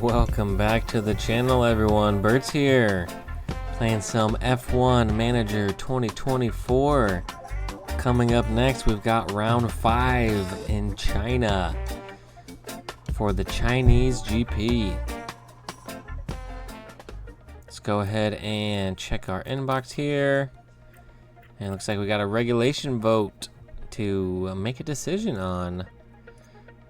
Welcome back to the channel, everyone. Bert's here, playing some F1 Manager 2024. Coming up next, we've got round 5 in China for the Chinese GP. Let's go ahead and check our inbox here. And it looks like we got a regulation vote to make a decision on.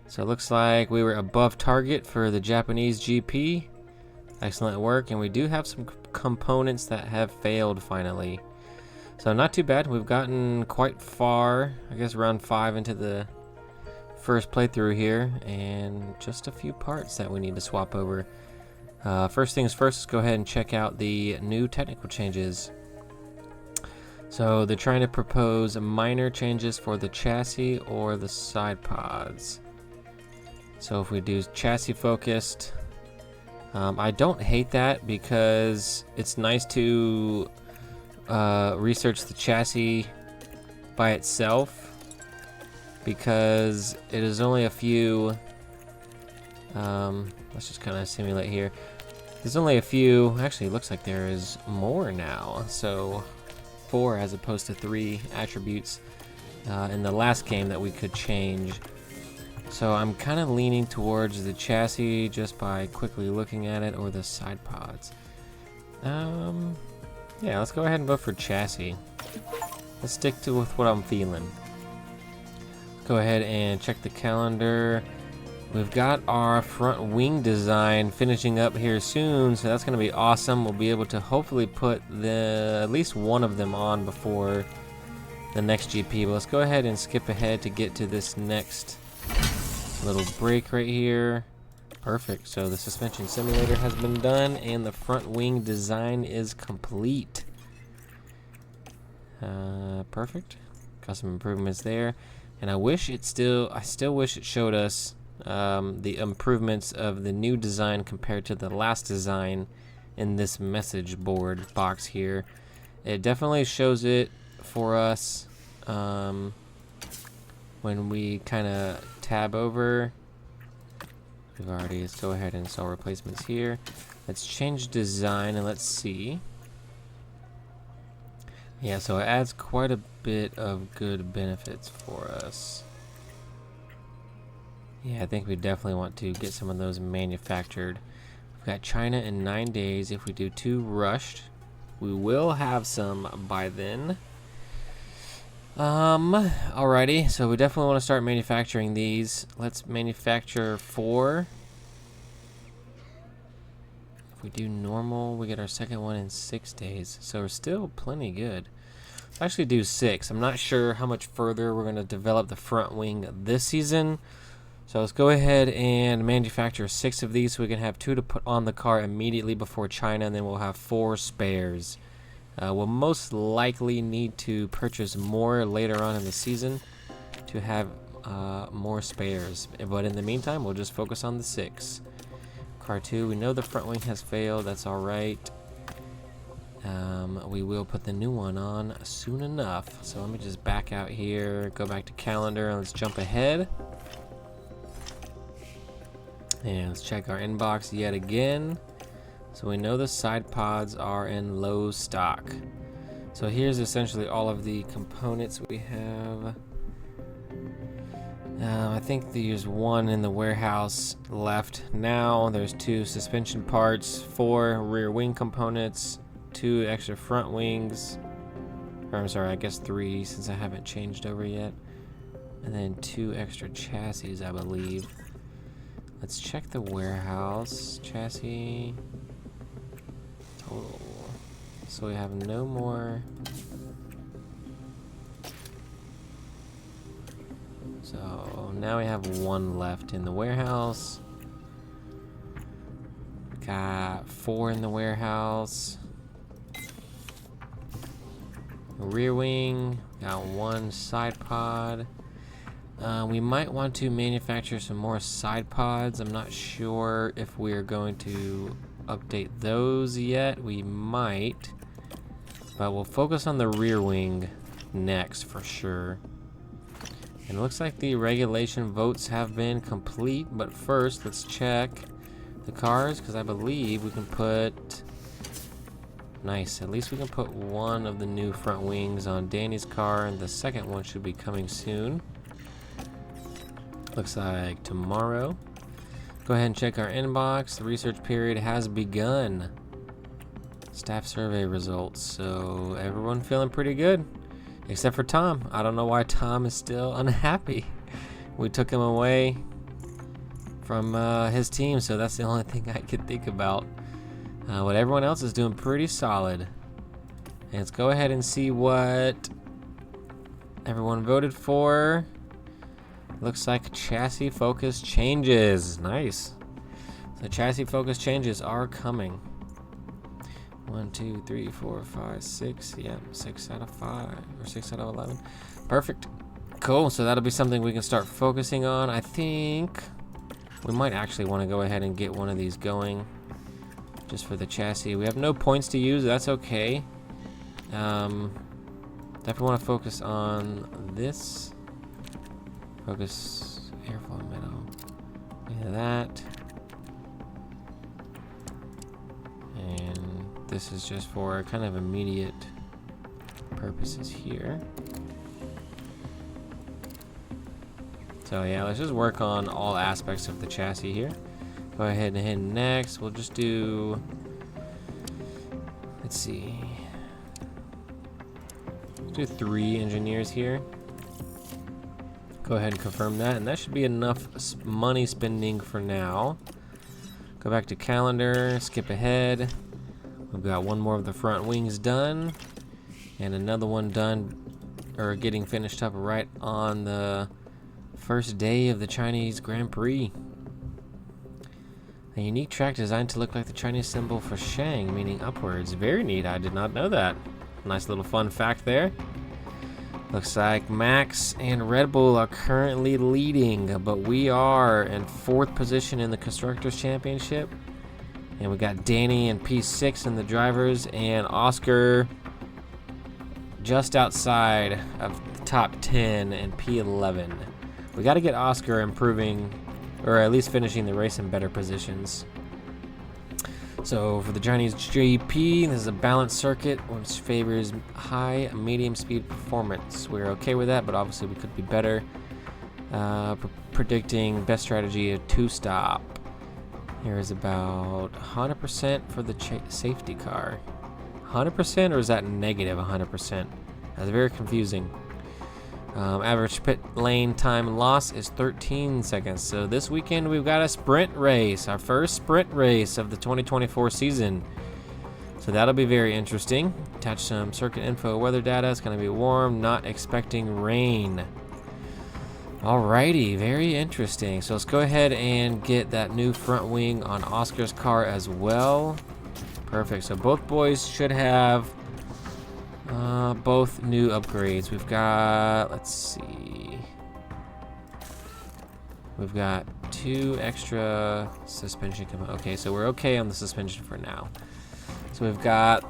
So it looks like we were above target for the Japanese GP. Excellent work, and we do have some components that have failed finally. So not too bad. We've gotten quite far, I guess round 5 into the first playthrough here, and just a few parts that we need to swap over. First things first, let's go ahead and check out the new technical changes. So they're trying to propose minor changes for the chassis or the side pods. So if we do chassis focused, I don't hate that because it's nice to research the chassis by itself, because it is only a few, let's just kind of simulate here. There's only a few, actually it looks like there is more now, so 4 as opposed to 3 attributes in the last game that we could change. So I'm kind of leaning towards the chassis just by quickly looking at it, or the side pods. Yeah, let's go ahead and vote for chassis. Let's stick to with what I'm feeling. Go ahead and check the calendar. We've got our front wing design finishing up here soon, so that's going to be awesome. We'll be able to hopefully put at least one of them on before the next GP. But let's go ahead and skip ahead to get to this next little break right here. Perfect. So the suspension simulator has been done and the front wing design is complete. Perfect. Got some improvements there, and I still wish it showed us the improvements of the new design compared to the last design in this message board box here. It definitely shows it for us when we kind of tab over. Let's go ahead and install replacements here. Let's change design and let's see. Yeah, so it adds quite a bit of good benefits for us. Yeah, I think we definitely want to get some of those manufactured. We've got China in 9 days. If we do 2 rushed, we will have some by then. Alrighty, so we definitely want to start manufacturing these. Let's manufacture 4. If we do normal, we get our second one in 6 days, so we're still plenty good. Let's actually do 6. I'm not sure how much further we're going to develop the front wing this season, so let's go ahead and manufacture 6 of these so we can have 2 to put on the car immediately before China, and then we'll have 4 spares. We'll most likely need to purchase more later on in the season to have more spares, but in the meantime we'll just focus on the 6. Car 2, we know the front wing has failed, that's alright. We will put the new one on soon enough, so let me just back out here, go back to calendar, and let's jump ahead. And let's check our inbox yet again. So we know the side pods are in low stock. So here's essentially all of the components we have. I think there's 1 in the warehouse left now. There's 2 suspension parts, 4 rear wing components, 2 extra front wings. Or I'm sorry, I guess 3 since I haven't changed over yet. And then 2 extra chassis, I believe. Let's check the warehouse. Chassis total. So we have no more. So now we have 1 left in the warehouse. Got 4 in the warehouse. Rear wing. Got 1 side pod. We might want to manufacture some more side pods. I'm not sure if we're going to update those yet. We might, but we'll focus on the rear wing next for sure. And it looks like the regulation votes have been complete, but first let's check the cars, because I believe we can put... Nice. At least we can put one of the new front wings on Danny's car, and the second one should be coming soon. Looks like tomorrow. Go ahead and check our inbox. The research period has begun. Staff survey results. So everyone feeling pretty good, except for Tom. I don't know why Tom is still unhappy. We took him away from his team, so that's the only thing I could think about. But everyone else is doing pretty solid. And let's go ahead and see what everyone voted for. Looks like chassis focus changes. Nice. So chassis focus changes are coming. 1, 2, 3, 4, 5, 6. Yeah, 6 out of 5 or 6 out of 11. Perfect. Cool. So that'll be something we can start focusing on. I think we might actually want to go ahead and get one of these going. Just for the chassis. We have no points to use. That's okay. Definitely want to focus on this. Focus airflow metal. Yeah, that. And this is just for kind of immediate purposes here. So yeah, let's just work on all aspects of the chassis here. Go ahead and hit next. We'll just do, let's see, let's do 3 engineers here. Go ahead and confirm that, and that should be enough money spending for now. Go back to calendar, skip ahead. We've got one more of the front wings done, and another one done, or getting finished up right on the first day of the Chinese Grand Prix. A unique track designed to look like the Chinese symbol for Shang, meaning upwards. Very neat. I did not know that. Nice little fun fact there. Looks like Max and Red Bull are currently leading, but we are in 4th position in the Constructors' Championship. And we got Danny in P6 in the drivers, and Oscar just outside of the top 10 in P11. We got to get Oscar improving, or at least finishing the race in better positions. So for the ChineseGP, this is a balanced circuit which favors high, medium speed performance. We're okay with that, but obviously we could be better. Predicting best strategy, a 2-stop. Here is about 100% for the safety car. 100%, or is that negative 100%? That's very confusing. Average pit lane time loss is 13 seconds. So this weekend we've got a sprint race, our first sprint race of the 2024 season. So that'll be very interesting. Attach some circuit info, weather data. It's going to be warm, not expecting rain. Alrighty, very interesting. So let's go ahead and get that new front wing on Oscar's car as well. Perfect. So both boys should have both new upgrades. We've got, let's see, we've got 2 extra suspension. Okay, so we're okay on the suspension for now. So we've got,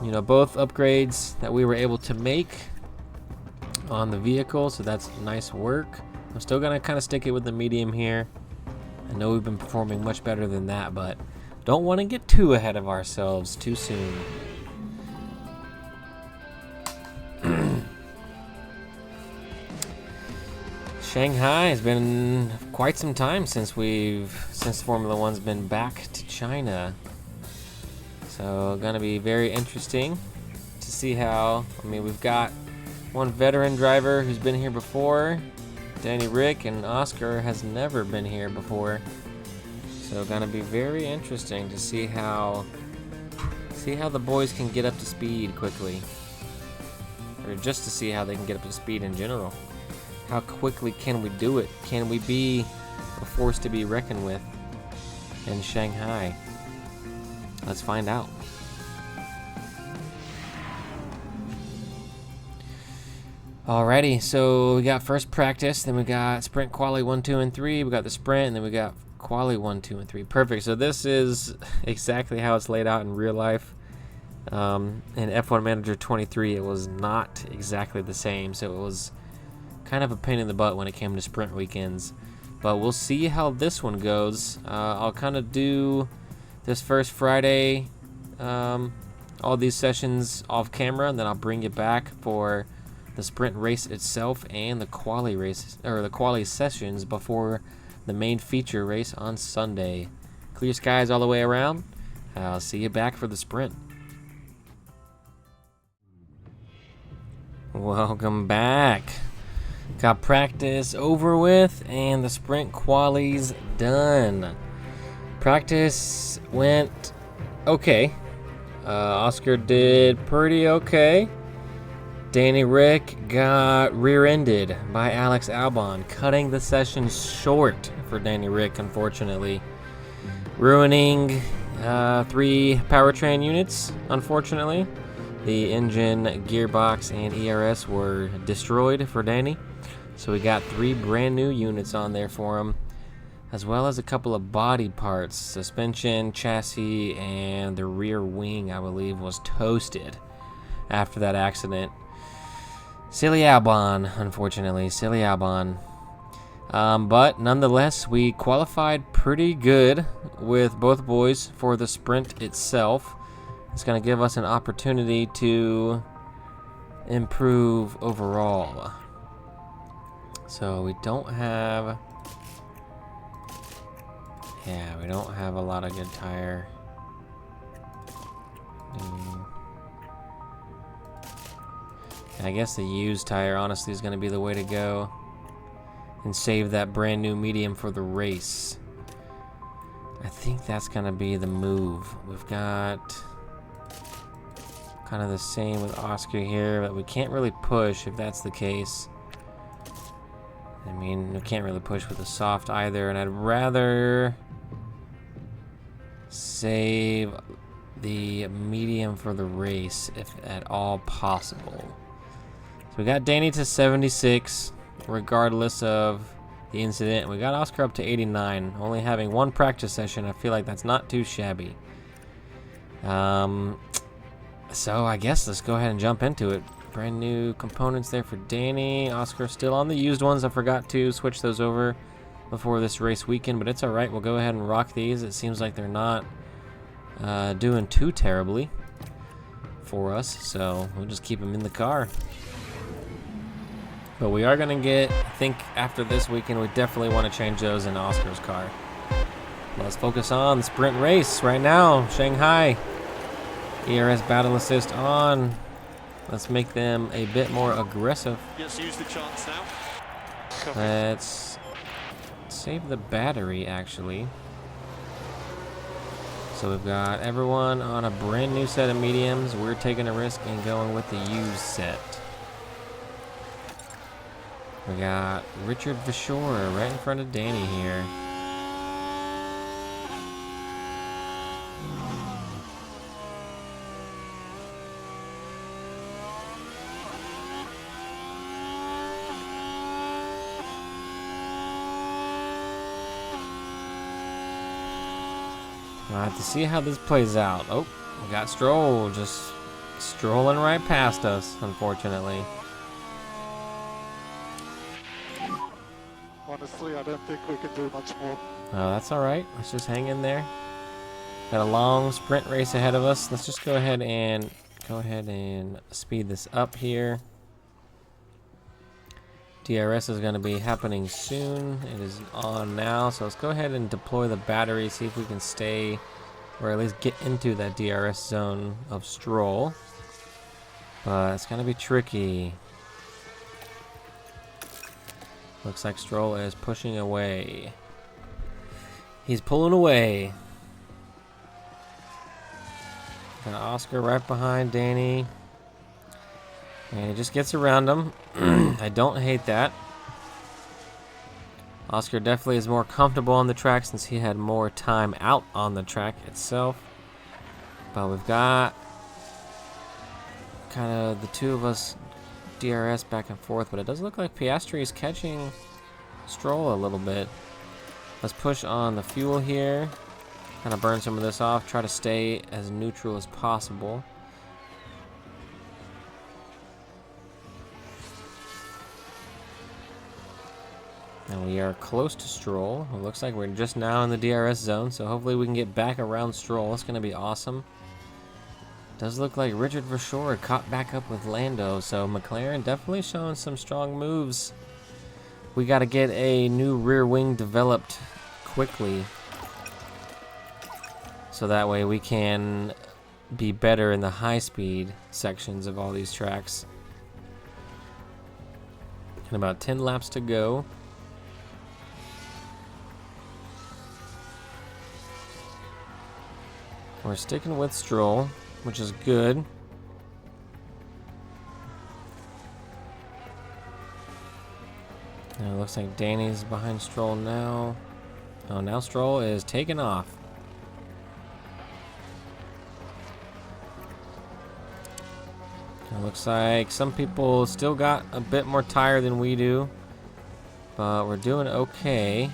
you know, both upgrades that we were able to make on the vehicle, so that's nice work. I'm still gonna kind of stick it with the medium here. I know we've been performing much better than that, but don't want to get too ahead of ourselves too soon. Shanghai has been quite some time since Formula One's been back to China. So gonna be very interesting to see how, I mean, we've got one veteran driver who's been here before, Danny Rick, and Oscar has never been here before. So gonna be very interesting to see how the boys can get up to speed quickly. Or just to see how they can get up to speed in general. How quickly can we do it? Can we be a force to be reckoned with in Shanghai? Let's find out. Alrighty, so we got first practice, then we got sprint quali 1, 2, and 3. We got the sprint, and then we got quali 1, 2, and 3. Perfect. So this is exactly how it's laid out in real life. In F1 Manager 23, it was not exactly the same, so it was kind of a pain in the butt when it came to sprint weekends. But we'll see how this one goes. I'll kind of do this first Friday, all these sessions off camera, and then I'll bring you back for the sprint race itself and the quali race, or the quali sessions before the main feature race on Sunday. Clear skies all the way around. I'll see you back for the sprint. Welcome back. Got practice over with and the sprint quali's done. Practice went okay. Oscar did pretty okay. Danny Rick got rear-ended by Alex Albon, cutting the session short for Danny Rick, unfortunately. Ruining 3 powertrain units, unfortunately. The engine, gearbox, and ERS were destroyed for Danny. So we got 3 brand new units on there for him, as well as a couple of body parts. Suspension, chassis, and the rear wing, I believe, was toasted after that accident. Silly Albon, unfortunately. Silly Albon. But nonetheless, we qualified pretty good with both boys for the sprint itself. It's going to give us an opportunity to improve overall. So we don't have... yeah, we don't have a lot of good tire. I guess the used tire, honestly, is going to be the way to go. And save that brand new medium for the race. I think that's going to be the move. We've got kind of the same with Oscar here, but we can't really push if that's the case. I mean, we can't really push with the soft either, and I'd rather save the medium for the race if at all possible. So we got Danny to 76, regardless of the incident. We got Oscar up to 89, only having 1 practice session. I feel like that's not too shabby. So I guess let's go ahead and jump into it. Brand new components there for Danny. Oscar still on the used ones. I forgot to switch those over before this race weekend, but it's alright. We'll go ahead and rock these. It seems like they're not doing too terribly for us, so we'll just keep them in the car. But we are going to get, I think after this weekend, we definitely want to change those in Oscar's car. Let's focus on the sprint race right now. Shanghai. ERS battle assist on. Let's make them a bit more aggressive. Yes, use the chance now. Let's save the battery, actually. So we've got everyone on a brand new set of mediums. We're taking a risk and going with the used set. We got Richard Vachor right in front of Danny here. We'll have to see how this plays out. Oh, we got Stroll just strolling right past us, unfortunately. Honestly, I don't think we can do much more. Oh, that's all right. Let's just hang in there. Got a long sprint race ahead of us. Let's just go ahead and speed this up here. DRS is going to be happening soon. It is on now, so let's go ahead and deploy the battery, see if we can stay, or at least get into that DRS zone of Stroll. But it's going to be tricky. Looks like Stroll is pushing away. He's pulling away. Got Oscar right behind Danny. And he just gets around him. I don't hate that. Oscar definitely is more comfortable on the track since he had more time out on the track itself. But we've got kind of the two of us DRS back and forth, but it does look like Piastri is catching Stroll a little bit. Let's push on the fuel here. Kind of burn some of this off. Try to stay as neutral as possible. And And we are close to Stroll. It looks like we're just now in the DRS zone, so hopefully we can get back around Stroll. It's going to be awesome. Does look like Richard Verschoor caught back up with Lando, so McLaren definitely showing some strong moves. We got to get a new rear wing developed quickly, so that way we can be better in the high-speed sections of all these tracks. And about 10 laps to go. We're sticking with Stroll, which is good. And it looks like Danny's behind Stroll now. Oh, now Stroll is taking off. It looks like some people still got a bit more tire than we do, but we're doing okay.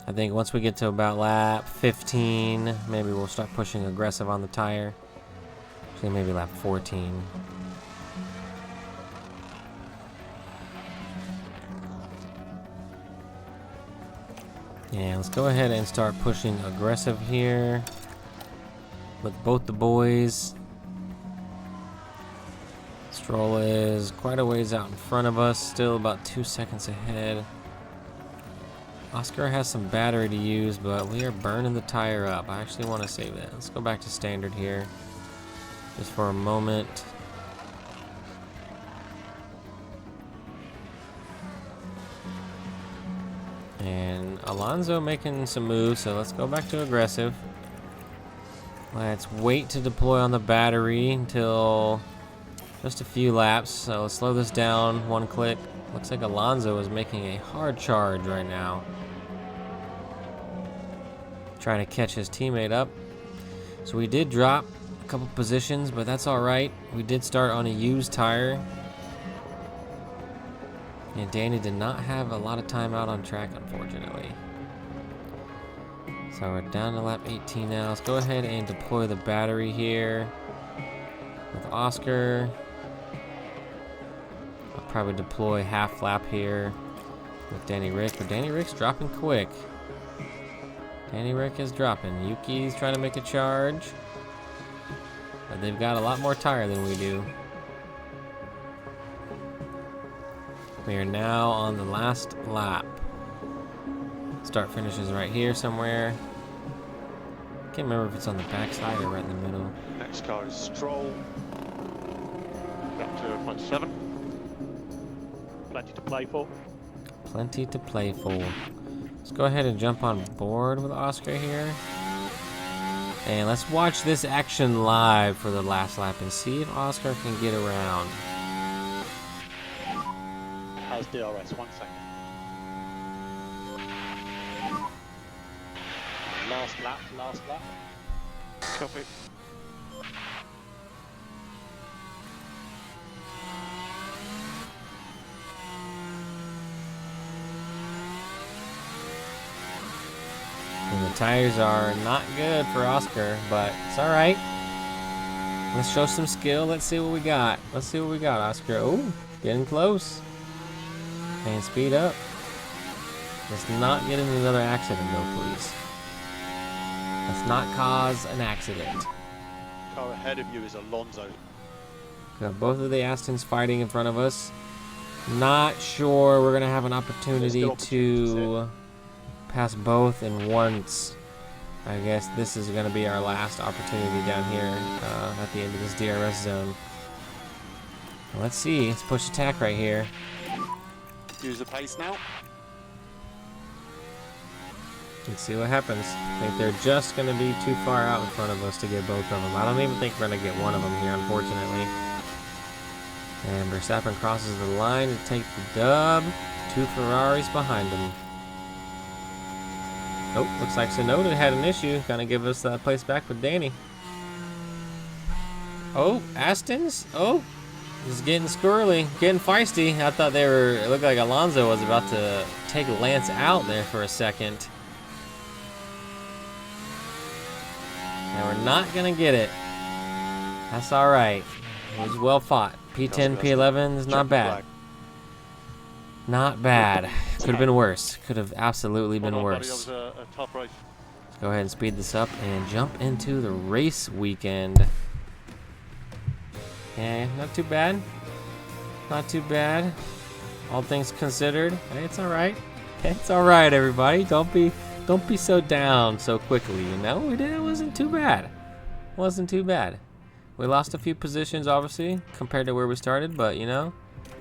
I think once we get to about lap 15, maybe we'll start pushing aggressive on the tire. Actually, maybe lap 14. Yeah, let's go ahead and start pushing aggressive here with both the boys. Stroll is quite a ways out in front of us, still about 2 seconds ahead. Oscar has some battery to use, but we are burning the tire up. I actually want to save that. Let's go back to standard here just for a moment. And Alonso making some moves, so let's go back to aggressive. Let's wait to deploy on the battery until just a few laps. So let's slow this down one click. Looks like Alonso is making a hard charge right now, trying to catch his teammate up. So we did drop a couple positions, but that's all right. We did start on a used tire. And Danny did not have a lot of time out on track, unfortunately. So we're down to lap 18 now. Let's go ahead and deploy the battery here with Oscar. I'll probably deploy half lap here with Danny Rick, but Danny Rick's dropping quick. Danny Rick is dropping. Yuki's trying to make a charge, but they've got a lot more tire than we do. We are now on the last lap. Start finishes right here somewhere. Can't remember if it's on the backside or right in the middle. Next car is Stroll. Back to point 7. Plenty to play for. Plenty to play for. Let's go ahead and jump on board with Oscar here. And let's watch this action live for the last lap and see if Oscar can get around. How's DRS? 1 second. Last lap. Copy. And the tires are not good for Oscar, but it's all right. Let's show some skill. Let's see what we got. Oscar. Oh, getting close. And speed up. Let's not get in another accident, though, please. Let's not cause an accident. Car ahead of you is Alonso. Got both of the Astons fighting in front of us. Not sure we're gonna have an opportunity to pass both in once. I guess this is gonna be our last opportunity down here at the end of this DRS zone. Let's see. Let's push attack right here. Use the pace now. Let's see what happens. I think they're just going to be too far out in front of us to get both of them. I don't even think we're going to get one of them here, unfortunately. And Verstappen crosses the line to take the dub. 2 Ferraris behind him. Oh, looks like Tsunoda had an issue. Going to give us that place back with Danny. Oh, Astons? Oh, this is getting squirrely, getting feisty. I thought they were, it looked like Alonso was about to take Lance out there for a second. And we're not gonna get it. That's all right. It was well fought. P10, P11 is not bad. Not bad. Could have been worse. Could have absolutely been worse. That was a tough race. Let's go ahead and speed this up and jump into the race weekend. Okay, not too bad. Not too bad. All things considered, hey, it's all right. It's all right, everybody. Don't be so down so quickly. You know, it wasn't too bad. Wasn't too bad. We lost a few positions, obviously, compared to where we started, but you know,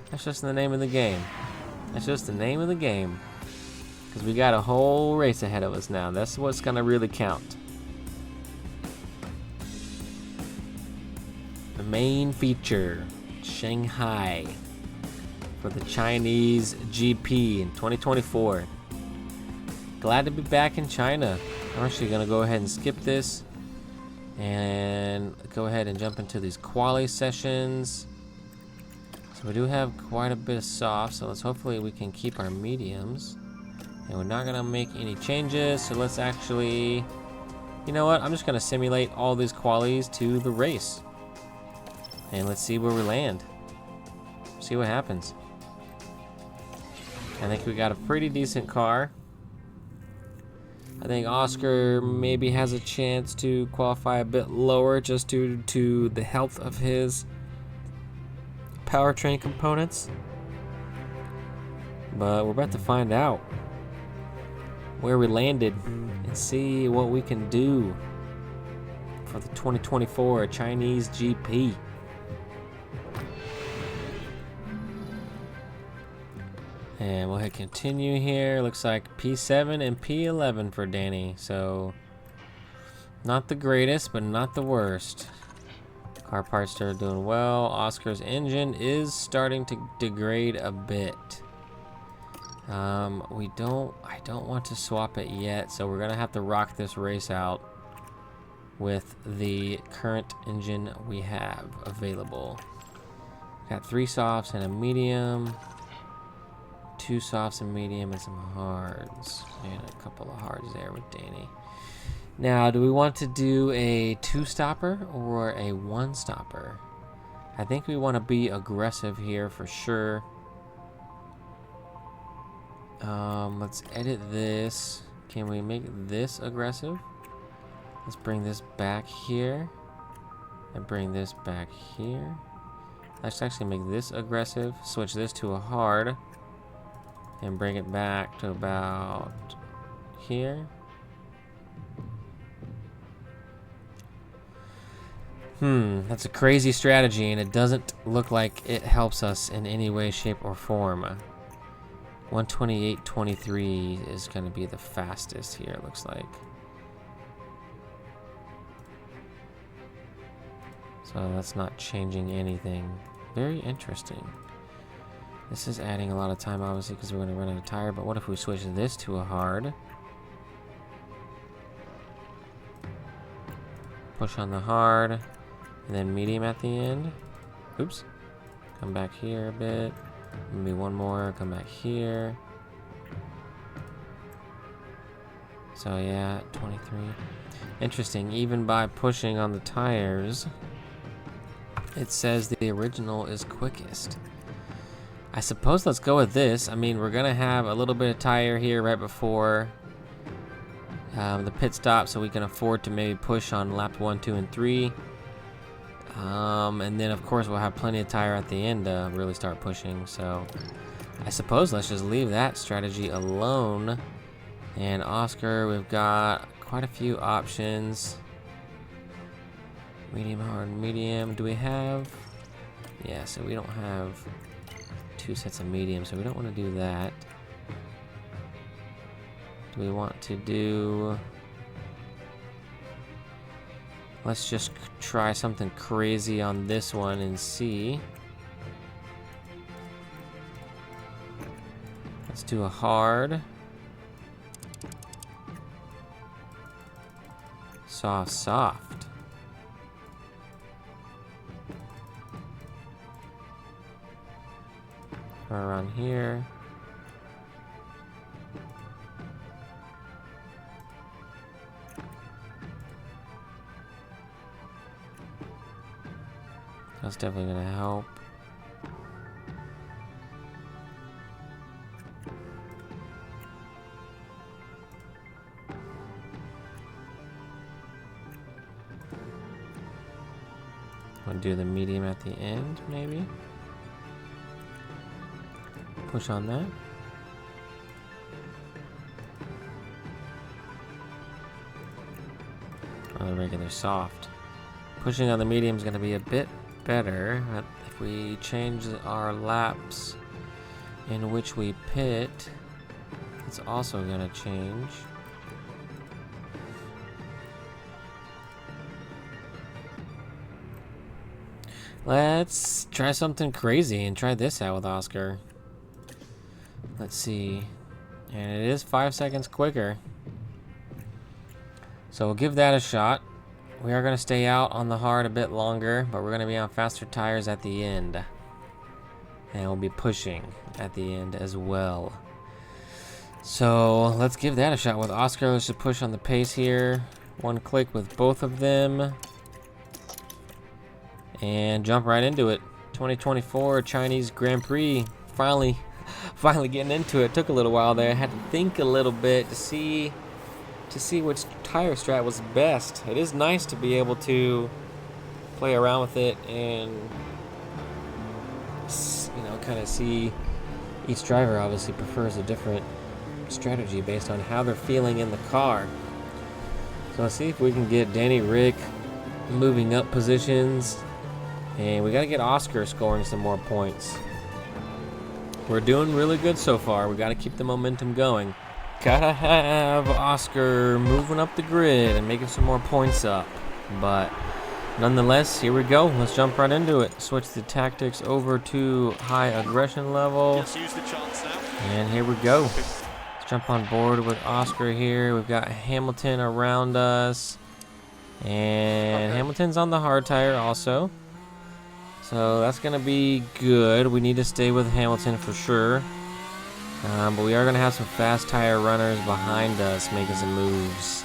that's just the name of the game. That's just the name of the game. Because we got a whole race ahead of us now. That's what's gonna really count. The main feature, Shanghai, for the Chinese GP in 2024. Glad to be back in China. I'm actually gonna go ahead and skip this and go ahead and jump into these quali sessions. So we do have quite a bit of soft, so hopefully we can keep our mediums. And we're not gonna make any changes, so let's actually, you know what, I'm just gonna simulate all these qualies to the race. And let's see where we land. See what happens. I think we got a pretty decent car. I think Oscar maybe has a chance to qualify a bit lower just due to the health of his powertrain components. But we're about to find out where we landed and see what we can do for the 2024 Chinese GP. And we'll hit continue here. Looks like P7 and P11 for Danny. So, not the greatest, but not the worst. Car parts are doing well. Oscar's engine is starting to degrade a bit. I don't want to swap it yet, so we're gonna have to rock this race out with the current engine we have available. Got 3 softs and a medium. 2 softs and medium and some hards. And a couple of hards there with Danny. Now, do we want to do a 2-stopper or a 1-stopper? I think we want to be aggressive here for sure. Let's edit this. Can we make this aggressive? Let's bring this back here. And bring this back here. Let's actually make this aggressive. Switch this to a hard. And bring it back to about here. That's a crazy strategy, and it doesn't look like it helps us in any way, shape, or form. 128.23 is going to be the fastest here, it looks like. So that's not changing anything. Very interesting. This is adding a lot of time, obviously, because we're going to run out of tire. But what if we switch this to a hard? Push on the hard, and then medium at the end. Oops. Come back here a bit. Maybe one more. Come back here. So yeah, 23. Interesting. Even by pushing on the tires, it says the original is quickest. I suppose let's go with this. I mean, we're going to have a little bit of tire here right before the pit stop, so we can afford to maybe push on lap 1, 2, and 3. And then, of course, we'll have plenty of tire at the end to really start pushing. So I suppose let's just leave that strategy alone. And Oscar, we've got quite a few options. Medium, hard, medium. Do we have? Yeah, so we don't have 2 sets of medium, so we don't want to do that. Do we want to do... Let's just try something crazy on this one and see. Let's do a hard. Soft. Around here. That's definitely going to help. Want to do the medium at the end, maybe? Push on that. On the regular soft. Pushing on the medium is going to be a bit better. But if we change our laps in which we pit, it's also going to change. Let's try something crazy and try this out with Oscar. Let's see. And it is 5 seconds quicker. So we'll give that a shot. We are going to stay out on the hard a bit longer, but we're going to be on faster tires at the end. And we'll be pushing at the end as well. So let's give that a shot with Oscar. Let's just push on the pace here. One click with both of them. And jump right into it. 2024 Chinese Grand Prix. Finally getting into it. Took a little while there. I had to think a little bit to see which tire strat was best. It is nice to be able to play around with it and, you know, kind of see each driver obviously prefers a different strategy based on how they're feeling in the car. So let's see if we can get Danny Rick moving up positions. And we got to get Oscar scoring some more points. We're doing really good so far. We got to keep the momentum going. Gotta have Oscar moving up the grid and making some more points up. But nonetheless, here we go. Let's jump right into it. Switch the tactics over to high aggression level. Just use the chance now. And here we go. Let's jump on board with Oscar here. We've got Hamilton around us. And Hamilton's on the hard tire also. So that's going to be good. We need to stay with Hamilton for sure. But we are going to have some fast tire runners behind us making some moves.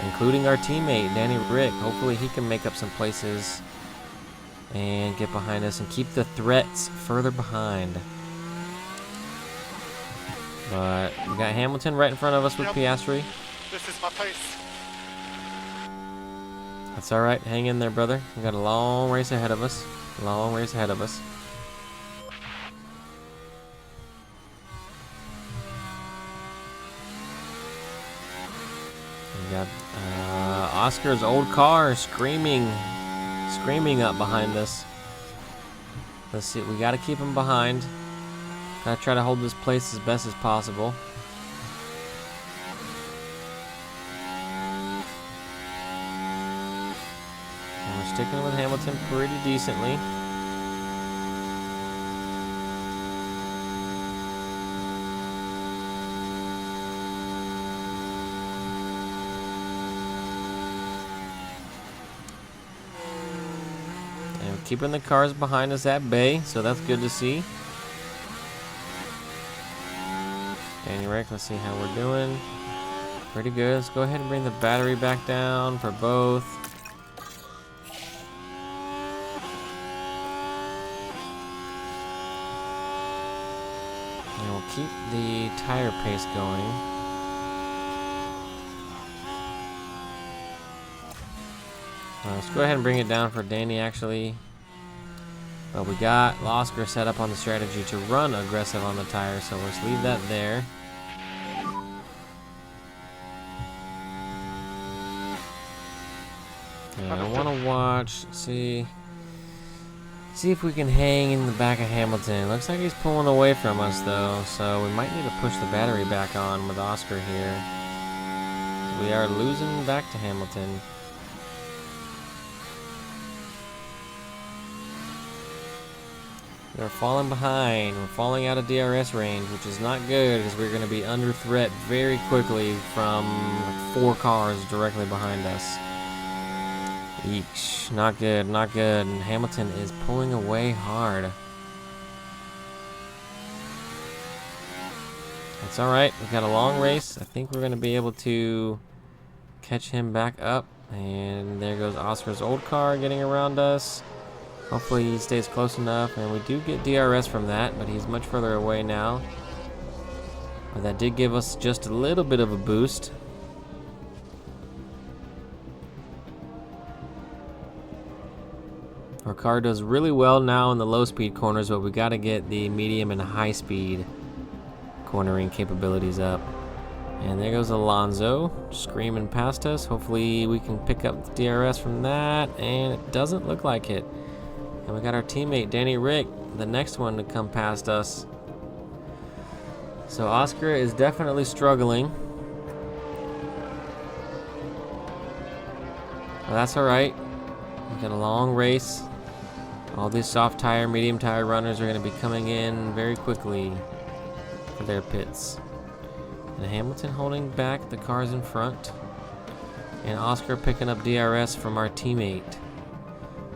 Including our teammate, Danny Rick. Hopefully he can make up some places and get behind us and keep the threats further behind. But we got Hamilton right in front of us with Piastri. This is my pace. That's alright. Hang in there, brother. We got a long race ahead of us. Long race ahead of us. We got Oscar's old car screaming up behind us. Let's see. We got to keep him behind. Got to try to hold this place as best as possible. Sticking with Hamilton pretty decently. And we're keeping the cars behind us at bay, so that's good to see. Danny Rick, let's see how we're doing. Pretty good. Let's go ahead and bring the battery back down for both. And we'll keep the tire pace going. Let's go ahead and bring it down for Danny, actually. But we got Oscar set up on the strategy to run aggressive on the tire, so let's leave that there. And I want to watch, see if we can hang in the back of Hamilton. Looks like he's pulling away from us though, so we might need to push the battery back on with Oscar here. We are losing back to Hamilton. We're falling behind. We're falling out of DRS range, which is not good because we're going to be under threat very quickly from 4 cars directly behind us. Eesh, not good, not good. And Hamilton is pulling away hard. That's alright. We've got a long race. I think we're going to be able to catch him back up. And there goes Oscar's old car getting around us. Hopefully he stays close enough, and we do get DRS from that, but he's much further away now. But that did give us just a little bit of a boost. Our car does really well now in the low speed corners, but we got to get the medium and high speed cornering capabilities up. And there goes Alonso screaming past us. Hopefully we can pick up the DRS from that, and it doesn't look like it. And we got our teammate Danny Rick, the next one to come past us. So Oscar is definitely struggling. Well, that's all right. We got a long race. All these soft tire, medium tire runners are going to be coming in very quickly for their pits. And Hamilton holding back the cars in front. And Oscar picking up DRS from our teammate.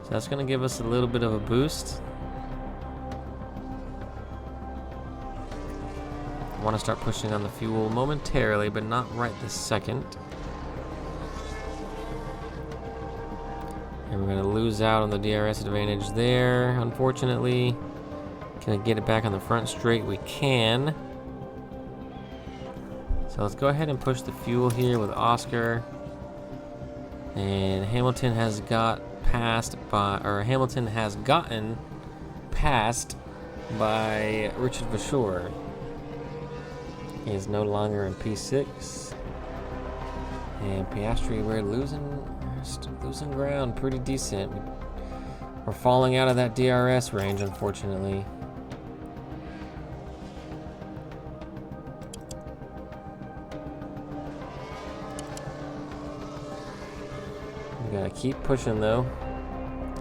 So that's going to give us a little bit of a boost. I want to start pushing on the fuel momentarily, but not right this second. And we're going to lose out on the DRS advantage there, unfortunately. Can I get it back on the front straight? We can. So let's go ahead and push the fuel here with Oscar. And Hamilton has gotten passed by Richard Vachor. He is no longer in P6. And Piastri, we're losing ground pretty decent. We're falling out of that DRS range, unfortunately. We gotta keep pushing though.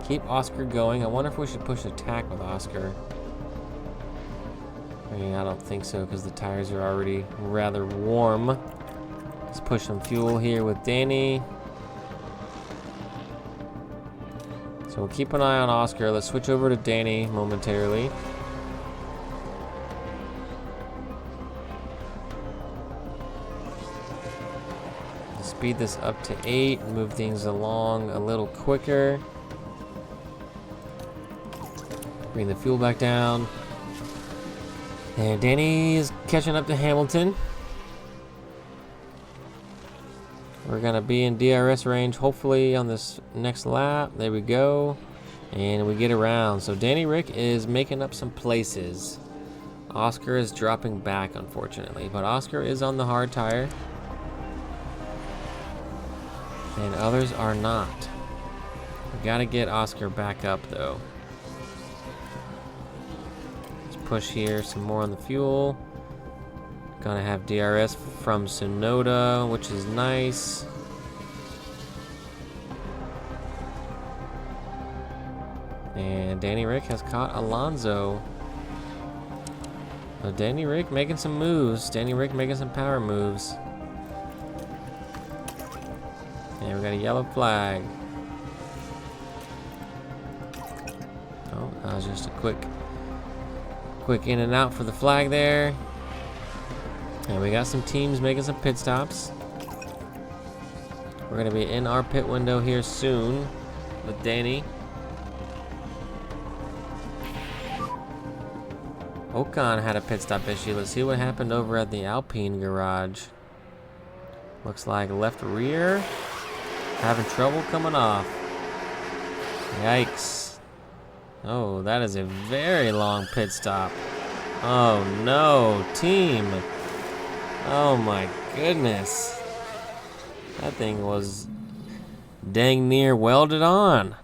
Keep Oscar going. I wonder if we should push attack with Oscar. I mean, I don't think so because the tires are already rather warm. Let's push some fuel here with Danny. So we'll keep an eye on Oscar. Let's switch over to Danny momentarily. Speed this up to 8, move things along a little quicker. Bring the fuel back down. And Danny is catching up to Hamilton. We're gonna be in DRS range hopefully on this next lap. There we go. And we get around. So Danny Rick is making up some places. Oscar is dropping back, unfortunately. But Oscar is on the hard tire. And others are not. We gotta get Oscar back up though. Let's push here some more on the fuel. Gonna have DRS from Sonoda, which is nice. And Danny Rick has caught Alonso. So Danny Rick making some moves. Danny Rick making some power moves. And we got a yellow flag. Oh, that was just a quick in and out for the flag there. And we got some teams making some pit stops. We're going to be in our pit window here soon with Danny. Ocon had a pit stop issue. Let's see what happened over at the Alpine garage. Looks like left rear. Having trouble coming off. Yikes. Oh, that is a very long pit stop. Oh no, team. Oh my goodness. That thing was dang near welded on.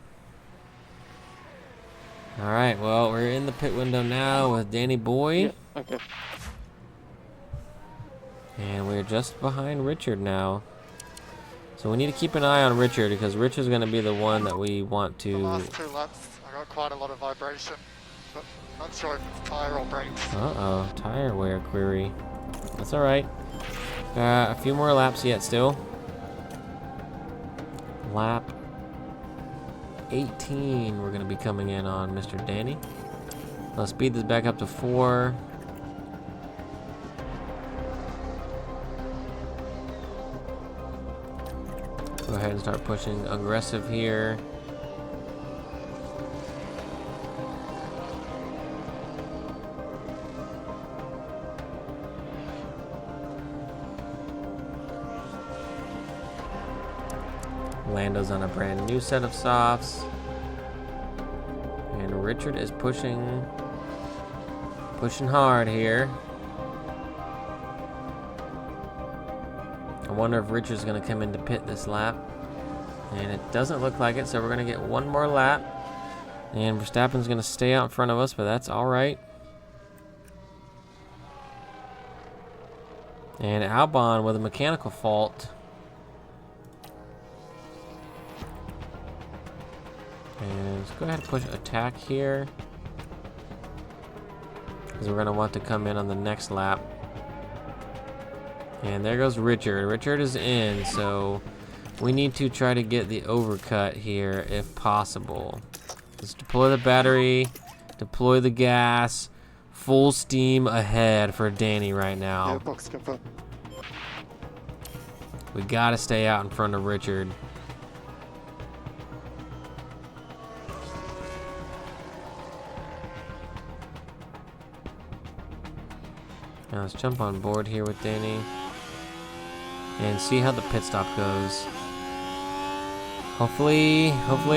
Alright, well, we're in the pit window now with Danny Boy. Yeah, okay. And we're just behind Richard now. So we need to keep an eye on Richard because Richard's going to be the one that we want to... The last 2 laps, I got quite a lot of vibration, but not sure if it's tire or brakes. Uh-oh, tire wear query. That's alright. Got a few more laps yet still. Lap 18 we're going to be coming in on Mr. Danny. Let's speed this back up to 4. Go ahead and start pushing aggressive here. Lando's on a brand new set of softs. And Richard is pushing hard here. I wonder if Richard's going to come into pit this lap. And it doesn't look like it, so we're going to get one more lap. And Verstappen's going to stay out in front of us, but that's all right. And Albon with a mechanical fault. And let's go ahead and push attack here, because we're going to want to come in on the next lap. And there goes Richard. Richard is in, so we need to try to get the overcut here if possible. Let's deploy the battery, deploy the gas, full steam ahead for Danny right now. Yeah, box confirmed. We gotta stay out in front of Richard. Now let's jump on board here with Danny and see how the pit stop goes. Hopefully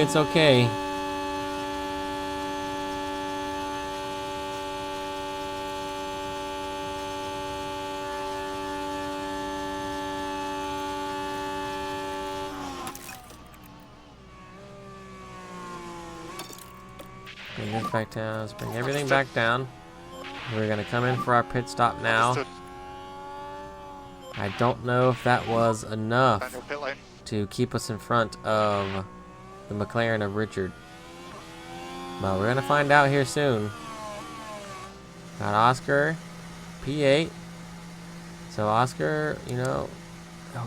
it's okay. Bring this back down. Let's bring everything back down. We're gonna come in for our pit stop now. Understood. I don't know if that was enough Daniel, pit lane. to keep us in front of the McLaren of Richard. But we're gonna find out here soon. Got Oscar, P8. So Oscar, you know,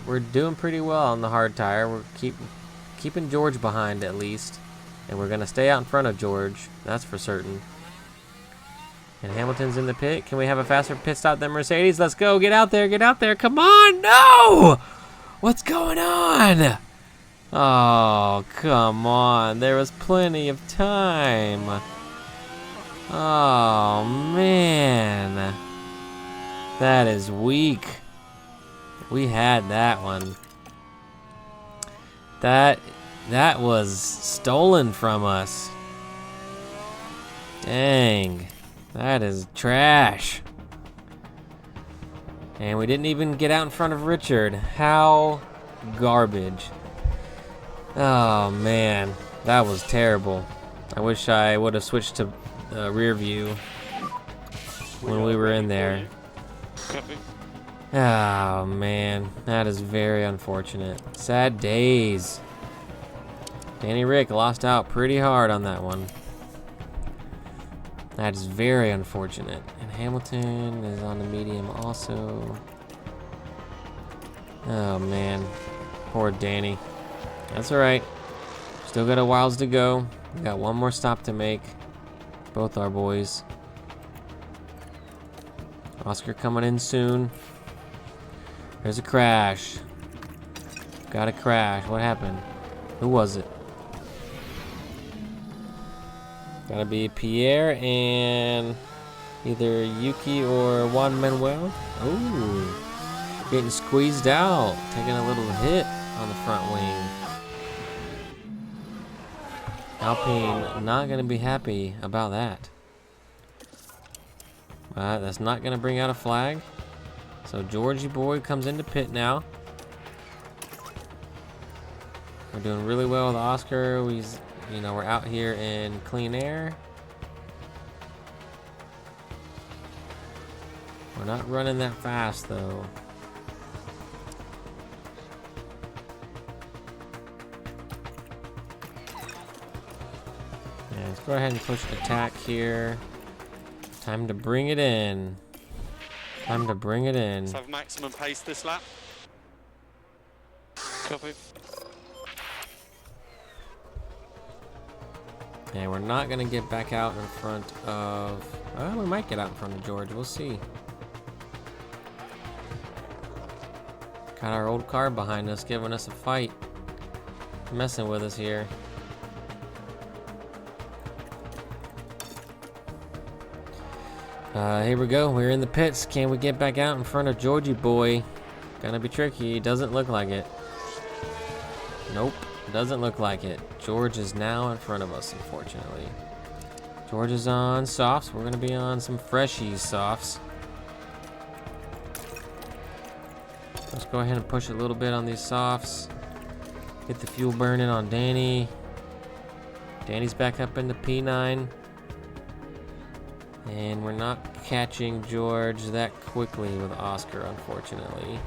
we're doing pretty well on the hard tire. We're keeping George behind at least. And we're gonna stay out in front of George, that's for certain. And Hamilton's in the pit. Can we have a faster pit stop than Mercedes? Let's go, get out there, come on, no! What's going on? Oh, come on, there was plenty of time. Oh, man. That is weak. We had that one. That was stolen from us. Dang. That is trash. And we didn't even get out in front of Richard. How garbage. Oh, man. That was terrible. I wish I would have switched to rear view when we were in there. Oh, man. That is very unfortunate. Sad days. Danny Rick lost out pretty hard on that one. That is very unfortunate. And Hamilton is on the medium also. Oh, man. Poor Danny. That's alright. Still got a whiles to go. We got one more stop to make. Both our boys. Oscar coming in soon. There's a crash. Got a crash. What happened? Who was it? Gotta be Pierre and either Yuki or Juan Manuel. Ooh, getting squeezed out, taking a little hit on the front wing. Alpine not gonna be happy about that. That's not gonna bring out a flag. So Georgie boy comes into pit now. We're doing really well with Oscar. We're out here in clean air. We're not running that fast though. Yeah, let's go ahead and push attack here. Time to bring it in. Time to bring it in. Let's have maximum pace this lap. Copy. And we're not gonna get back out in front of, well, we might get out in front of George, we'll see. Got our old car behind us, giving us a fight. Messing with us here. Here we go, we're in the pits. Can we get back out in front of Georgie boy? Gonna be tricky, doesn't look like it. Nope. Doesn't look like it. George is now in front of us, unfortunately. George is on softs. We're going to be on some freshies softs. Let's go ahead and push a little bit on these softs. Get the fuel burning on Danny. Danny's back up into P9. And we're not catching George that quickly with Oscar, unfortunately.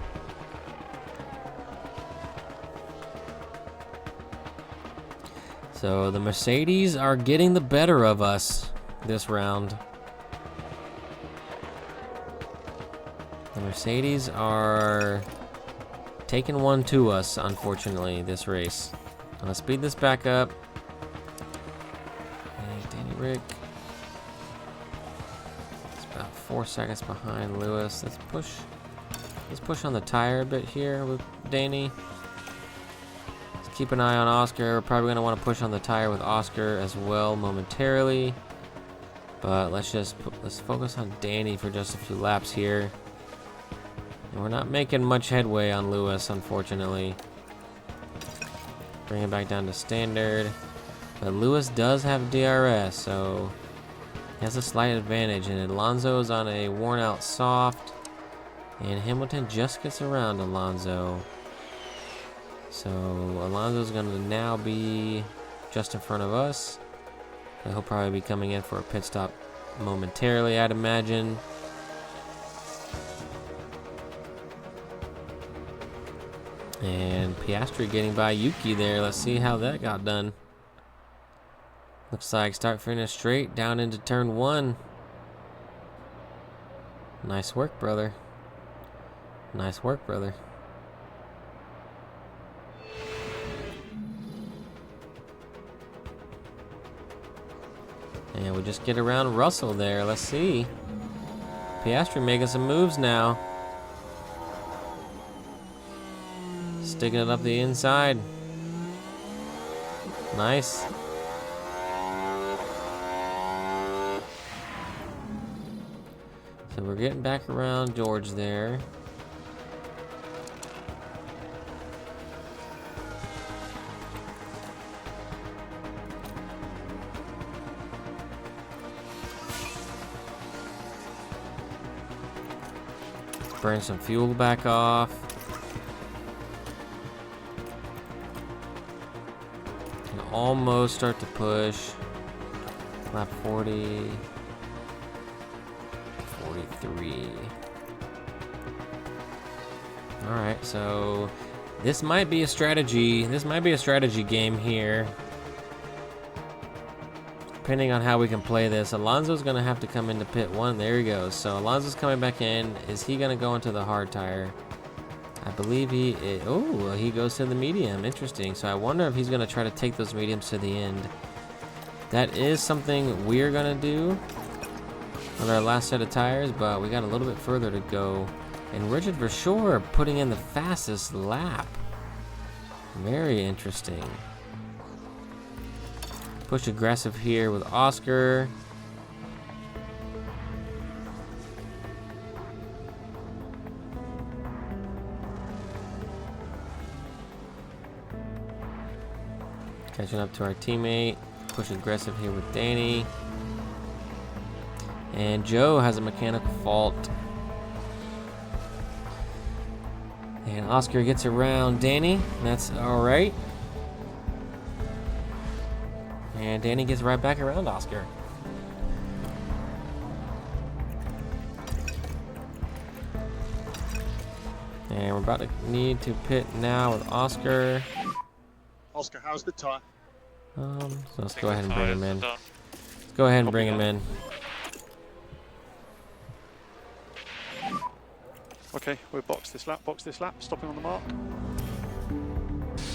So the Mercedes are getting the better of us this round. The Mercedes are taking one to us, unfortunately, this race. Let's speed this back up. Hey, Danny Rick. It's about 4 seconds behind Lewis. Let's push on the tire a bit here with Danny. Let's keep an eye on Oscar. We're probably gonna want to push on the tire with Oscar as well momentarily. But let's focus on Danny for just a few laps here. And we're not making much headway on Lewis, unfortunately. Bring it back down to standard. But Lewis does have DRS, so he has a slight advantage. And Alonso's on a worn out soft. And Hamilton just gets around Alonso. So Alonso's going to now be just in front of us. And he'll probably be coming in for a pit stop momentarily, I'd imagine. And Piastri getting by Yuki there. Let's see how that got done. Looks like start finish straight down into turn 1. Nice work, brother. Nice work, brother. And we just get around Russell there. Let's see. Piastri making some moves now. Sticking it up the inside. Nice. So we're getting back around George there. Burn some fuel back off. Can almost start to push. Lap 40. 43. Alright, so this might be a strategy. This might be a strategy game here. Depending on how we can play this. Alonso's going to have to come into pit 1. There he goes. So Alonso's coming back in. Is he going to go into the hard tire? I believe he is. Oh, he goes to the medium. Interesting. So I wonder if he's going to try to take those mediums to the end. That is something we're going to do on our last set of tires, but we got a little bit further to go. And Richard Vershoor putting in the fastest lap. Very interesting. Push aggressive here with Oscar. Catching up to our teammate. Push aggressive here with Danny. And Joe has a mechanical fault. And Oscar gets around Danny. That's alright. And Danny gets right back around Oscar. And we're about to need to pit now with Oscar. Oscar, how's the tire? So let's go ahead and bring him in. Let's go ahead and bring him in. Okay, we'll box this lap, stopping on the mark.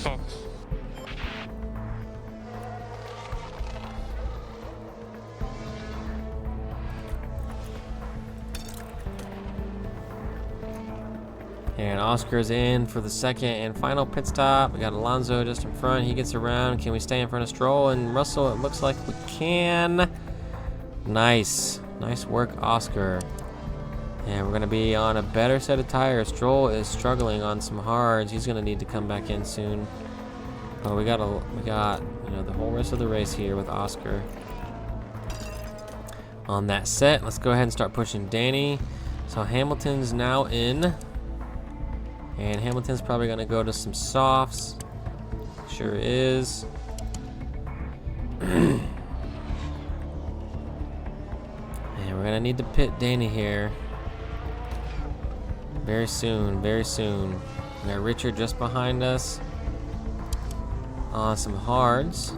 Box. And Oscar's in for the second and final pit stop. We got Alonso just in front. He gets around. Can we stay in front of Stroll and Russell? It looks like we can. Nice. Nice work, Oscar. And we're going to be on a better set of tires. Stroll is struggling on some hards. He's going to need to come back in soon. But we got you know, the whole rest of the race here with Oscar. On that set, let's go ahead and start pushing Danny. So Hamilton's now in. And Hamilton's probably gonna go to some softs. Sure is. And we're gonna need to pit Danny here. Very soon, very soon. We got Richard just behind us on some hards.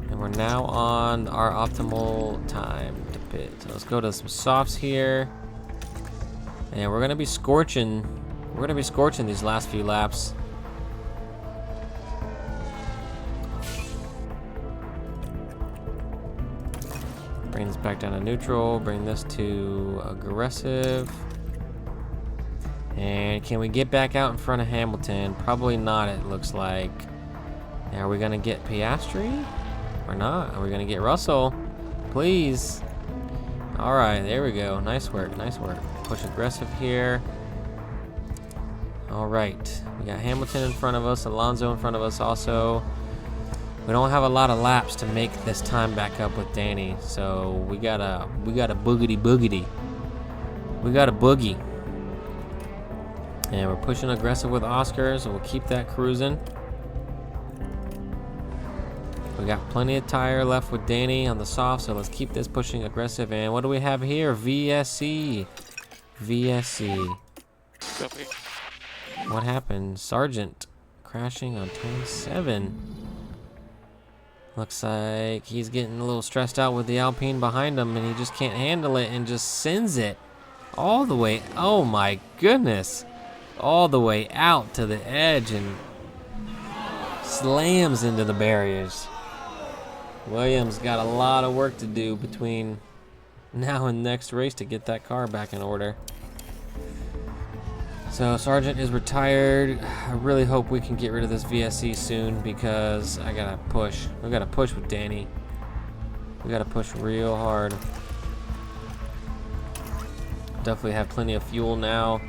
And we're now on our optimal time to pit. So let's go to some softs here. And we're gonna be scorching. We're gonna be scorching these last few laps. Bring this back down to neutral. Bring this to aggressive. And can we get back out in front of Hamilton? Probably not, it looks like. Now, are we gonna get Piastri? Or not? Are we gonna get Russell? Please. All right, there we go. Nice work, nice work. Push aggressive here. All right, we got Hamilton in front of us, Alonso in front of us also. We don't have a lot of laps to make this time back up with Danny, so we gotta boogity. We got a boogie. And we're pushing aggressive with Oscar, so we'll keep that cruising. We got plenty of tire left with Danny on the soft, so let's keep this pushing aggressive. And what do we have here? VSC. VSC. Copy. What happened? Sargent crashing on turn 7. Looks like he's getting a little stressed out with the Alpine behind him, and he just can't handle it and just sends it all the way. Oh my goodness. All the way out to the edge and slams into the barriers. Williams got a lot of work to do between now and next race to get that car back in order. So Sargent is retired. I really hope we can get rid of this VSC soon because I gotta push. We gotta push with Danny. We gotta push real hard. Definitely have plenty of fuel now.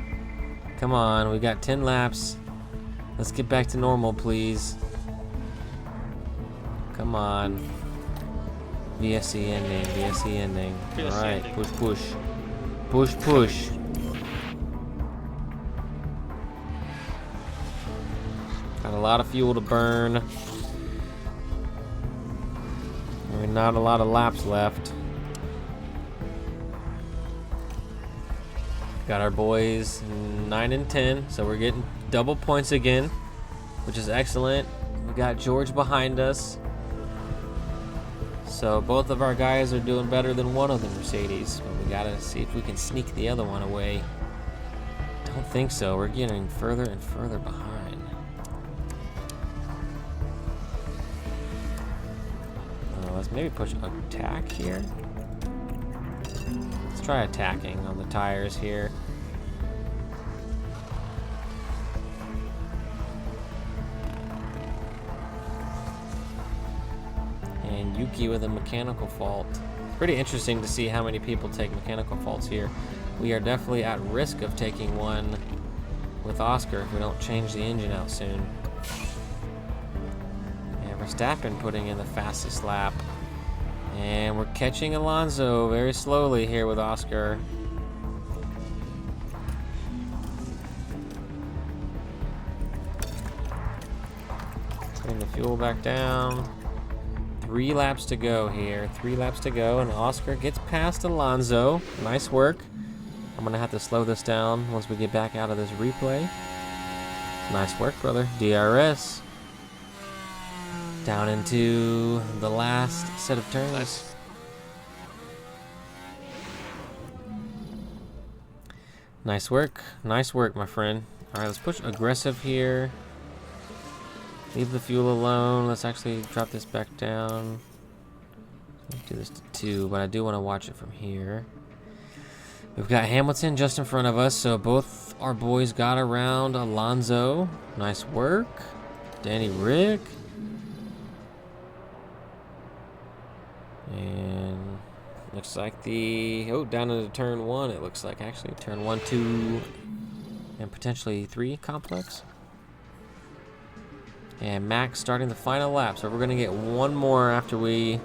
Come on, we got 10 laps. Let's get back to normal, please. Come on. VSC ending, VSC ending. VSC Alright, ending. push, push. Push, push. Got a lot of fuel to burn. I mean, not a lot of laps left. Got our boys 9 and 10, so we're getting double points again, which is excellent. We got George behind us. So both of our guys are doing better than one of the Mercedes, but we gotta see if we can sneak the other one away. Don't think so. We're getting further and further behind. Let's maybe push attack here. Let's try attacking on the tires here. And Yuki with a mechanical fault. Pretty interesting to see how many people take mechanical faults here. We are definitely at risk of taking one with Oscar if we don't change the engine out soon. And Verstappen putting in the fastest lap. And we're catching Alonso very slowly here with Oscar. Bring the fuel back down. 3 laps to go here. 3 laps to go, and Oscar gets past Alonso. Nice work. I'm gonna have to slow this down once we get back out of this replay. Nice work, brother. DRS. Down into the last set of turns. Nice. Nice work, my friend. All right, let's push aggressive here. Leave the fuel alone. Let's actually drop this back down. Let's do this to 2, but I do want to watch it from here. We've got Hamilton just in front of us, so both our boys got around Alonso. Nice work. Danny Rick. And looks like down into turn 1, it looks like actually. Turn 1, 2, and potentially 3 complex. And Max starting the final lap. So we're going to get one more after we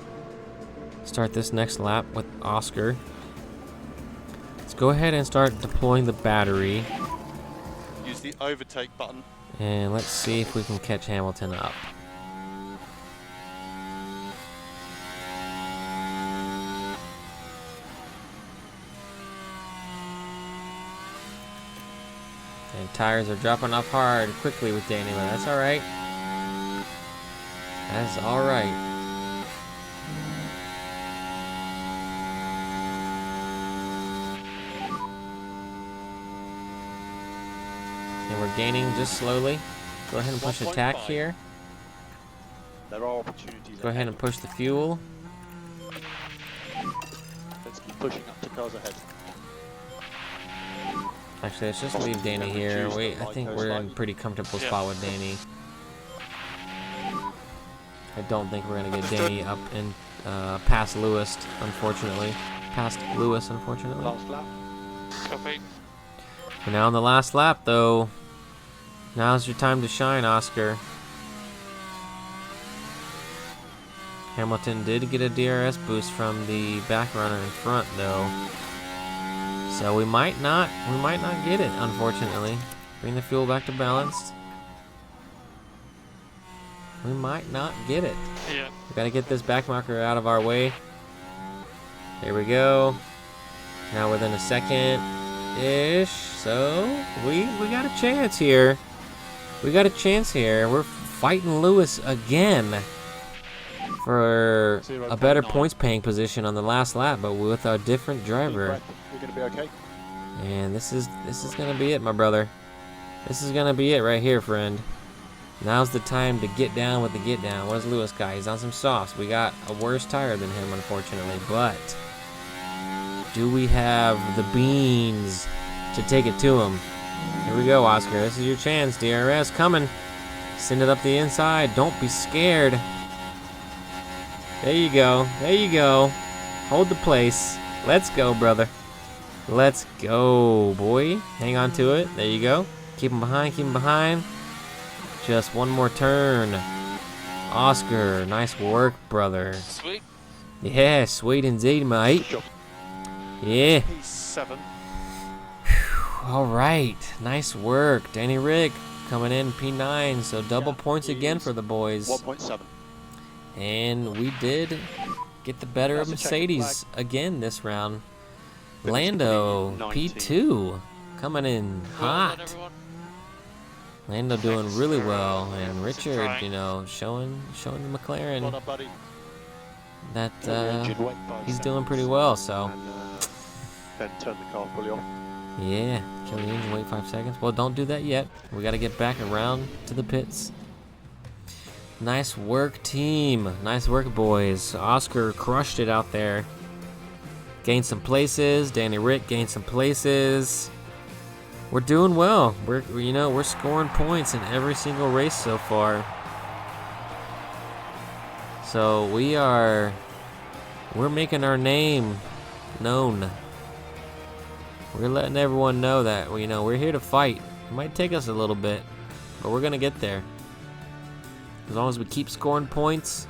start this next lap with Oscar. Let's go ahead and start deploying the battery. Use the overtake button. And let's see if we can catch Hamilton up. And tires are dropping off hard quickly with Danny, but that's alright. That's alright. And we're gaining just slowly. Go ahead and push attack here. There are opportunities. Go ahead and push the fuel. Let's keep pushing up to cars ahead. Actually, let's just leave Danny here. Wait, I think we're in a pretty comfortable spot with Danny. I don't think we're gonna get Danny up and past Lewis, unfortunately. Last lap. Copy. We're now on the last lap, though. Now's your time to shine, Oscar. Hamilton did get a DRS boost from the back runner in front, though. So we might not get it, unfortunately. Bring the fuel back to balanced. We might not get it. Yeah. We gotta get this back marker out of our way. There we go. Now within a second-ish. So we got a chance here. We're fighting Lewis again for a better points paying position on the last lap, but with a different driver. You're gonna be okay. And this is gonna be it, my brother. This is gonna be it right here, friend. Now's the time to get down with the get down. What does Lewis got? He's on some softs. We got a worse tire than him, unfortunately, but do we have the beans to take it to him? Here we go, Oscar. This is your chance. DRS coming. Send it up the inside. Don't be scared. There you go. There you go. Hold the place. Let's go, brother. Let's go, boy. Hang on to it. There you go. Keep him behind. Keep him behind. Just one more turn. Oscar, nice work, brother. Sweet. Yeah, sweet indeed, mate. Good job. Yeah. P7. All right. Nice work. Danny Rick coming in P9, so double points again for the boys. 1.7. And we did get the better of Mercedes again this round. Lando, P2, coming in hot. Lando doing really well, and Richard, you know, showing the McLaren Well done, buddy. that Engine wait 5 he's doing seconds. pretty well. So And, then turn the car fully off. yeah, kill the engine, wait 5 seconds. Well, don't do that yet. We got to get back around to the pits. Nice work, team. Nice work, boys. Oscar crushed it out there. Gained some places. Danny Rick gained some places. We're doing well. We're scoring points in every single race so far. So we're making our name known. We're letting everyone know that we're here to fight. It might take us a little bit, but we're gonna get there. As long as we keep scoring points,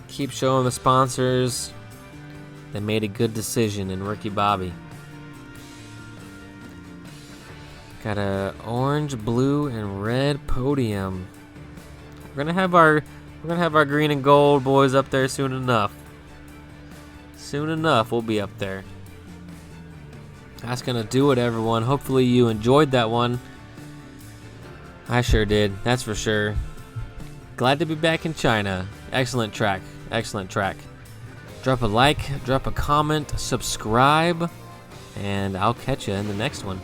keep showing the sponsors they made a good decision in Ricky Bobby. Got a orange, blue, and red podium. We're gonna have our green and gold boys up there soon enough. Soon enough, we'll be up there. That's gonna do it, everyone. Hopefully you enjoyed that one. I sure did, that's for sure. Glad to be back in China. Excellent track, excellent track. Drop a like, drop a comment, subscribe, and I'll catch you in the next one.